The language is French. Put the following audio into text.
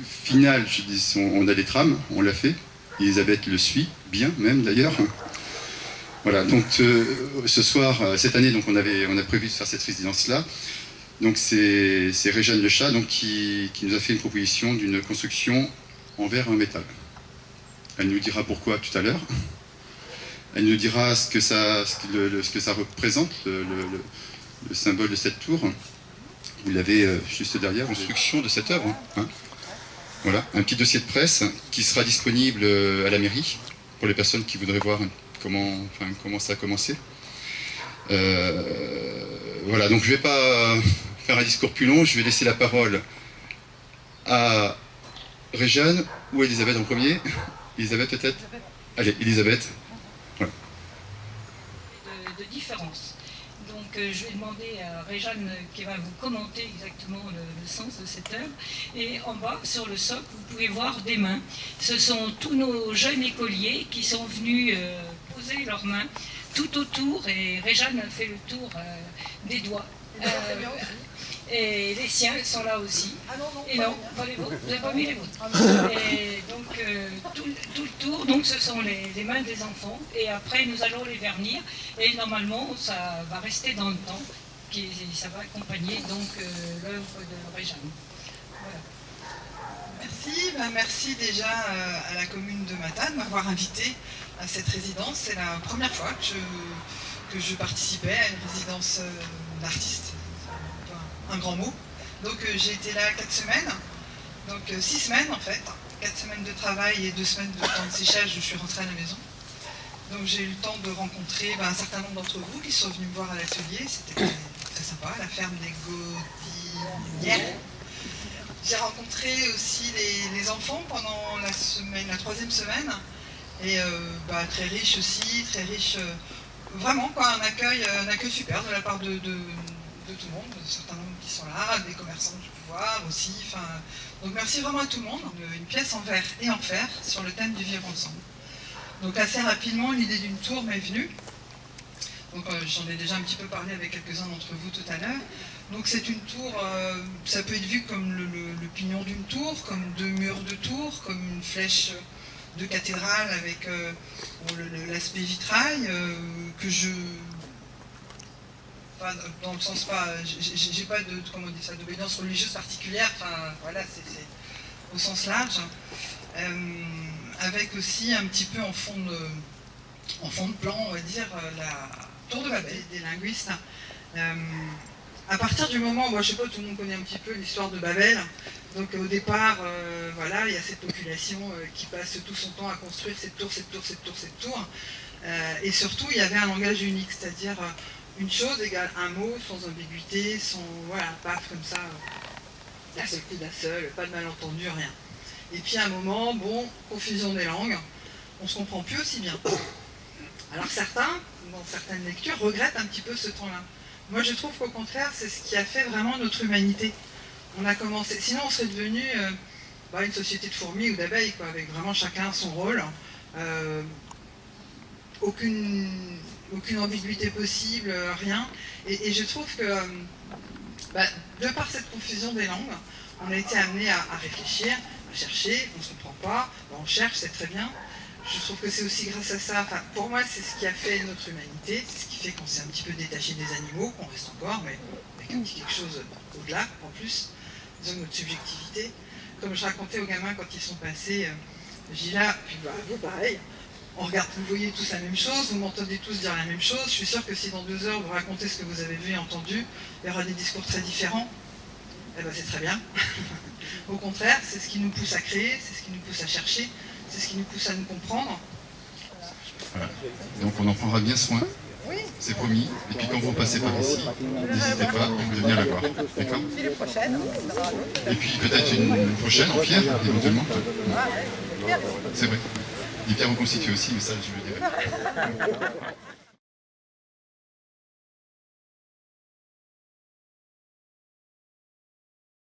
final, je dis, on a des trames, on l'a fait. Elisabeth le suit, bien même d'ailleurs. Voilà, donc ce soir, cette année, donc on a prévu de faire cette résidence-là. Donc c'est Réjeanne Le Chat donc, qui nous a fait une proposition d'une construction en verre et en métal. Elle nous dira pourquoi tout à l'heure. Elle nous dira ce que ça représente, le symbole de cette tour. Vous l'avez juste derrière, construction de cette œuvre. Hein. Voilà, un petit dossier de presse qui sera disponible à la mairie pour les personnes qui voudraient voir comment ça a commencé. Voilà, donc je ne vais pas faire un discours plus long, je vais laisser la parole à Réjeanne ou à Elisabeth en premier. Elisabeth peut-être. Allez, Elisabeth. Voilà. De différence. Donc je vais demander à Réjeanne qui va vous commenter exactement le sens de cette œuvre. Et en bas, sur le socle, vous pouvez voir des mains. Ce sont tous nos jeunes écoliers qui sont venus poser leurs mains tout autour, et Réjeanne a fait le tour des doigts. Et les siens sont là aussi. Et non, pas les vôtres, vous n'avez pas mis les vôtres. Et donc tout le tour, donc ce sont les mains des enfants, et après nous allons les vernir, et normalement ça va rester dans le temps, ça va accompagner donc l'œuvre de Réjeanne. Voilà. Merci, merci déjà à la commune de Matane de m'avoir invité à cette résidence. C'est la première fois que je participais à une résidence d'artiste, un grand mot. Donc j'ai été là 4 semaines, donc 6 semaines en fait, 4 semaines de travail et 2 semaines de temps de séchage, je suis rentrée à la maison. Donc j'ai eu le temps de rencontrer un certain nombre d'entre vous qui sont venus me voir à l'atelier, c'était très sympa, la ferme des Gaudinières. J'ai rencontré aussi les enfants pendant la 3e semaine, et très riche aussi, très riche, vraiment quoi, un accueil super de la part de tout le monde, certains nombres qui sont là, des commerçants du pouvoir aussi, donc merci vraiment à tout le monde. Une pièce en verre et en fer sur le thème du vivre ensemble. Donc assez rapidement, l'idée d'une tour m'est venue, donc j'en ai déjà un petit peu parlé avec quelques-uns d'entre vous tout à l'heure. Donc c'est une tour, ça peut être vu comme le pignon d'une tour, comme 2 murs de tour, comme une flèche de cathédrale avec l'aspect vitrail, que je... Enfin, dans le sens pas... J'ai pas d'obédience religieuse particulière, voilà, c'est au sens large. Avec aussi un petit peu en fond de plan, on va dire, la tour de Babel des linguistes. À partir du moment, moi je sais pas, tout le monde connaît un petit peu l'histoire de Babel, donc au départ, voilà, il y a cette population qui passe tout son temps à construire cette tour, et surtout il y avait un langage unique, c'est-à-dire une chose égale un mot, sans ambiguïté, sans, voilà, paf, comme ça, d'un seul coup d'un seul, pas de malentendu, rien. Et puis à un moment, confusion des langues, on se comprend plus aussi bien. Alors certains, dans certaines lectures, regrettent un petit peu ce temps-là. Moi, je trouve qu'au contraire, c'est ce qui a fait vraiment notre humanité. On a commencé... Sinon, on serait devenu une société de fourmis ou d'abeilles, quoi, avec vraiment chacun son rôle. Aucune ambiguïté possible, rien. Et je trouve que, de par cette confusion des langues, on a été amené à réfléchir, à chercher, on ne se comprend pas, on cherche, c'est très bien. Je trouve que c'est aussi grâce à ça, pour moi c'est ce qui a fait notre humanité, c'est ce qui fait qu'on s'est un petit peu détaché des animaux, qu'on reste encore, mais avec un petit quelque chose au-delà, en plus, disons notre subjectivité. Comme je racontais aux gamins quand ils sont passés, je dis là, puis vous pareil, on regarde, vous voyez tous la même chose, vous m'entendez tous dire la même chose, je suis sûr que si dans 2 heures vous racontez ce que vous avez vu et entendu, il y aura des discours très différents, eh ben c'est très bien. Au contraire, c'est ce qui nous pousse à créer, c'est ce qui nous pousse à chercher, c'est ce qui nous pousse à nous comprendre. Voilà. Donc on en prendra bien soin, c'est promis. Et puis quand vous passez par ici, n'hésitez pas à venir la voir. D'accord ? Et puis peut-être une prochaine en pierre, éventuellement. C'est vrai. Des pierres reconstituées aussi, mais ça je le dirai.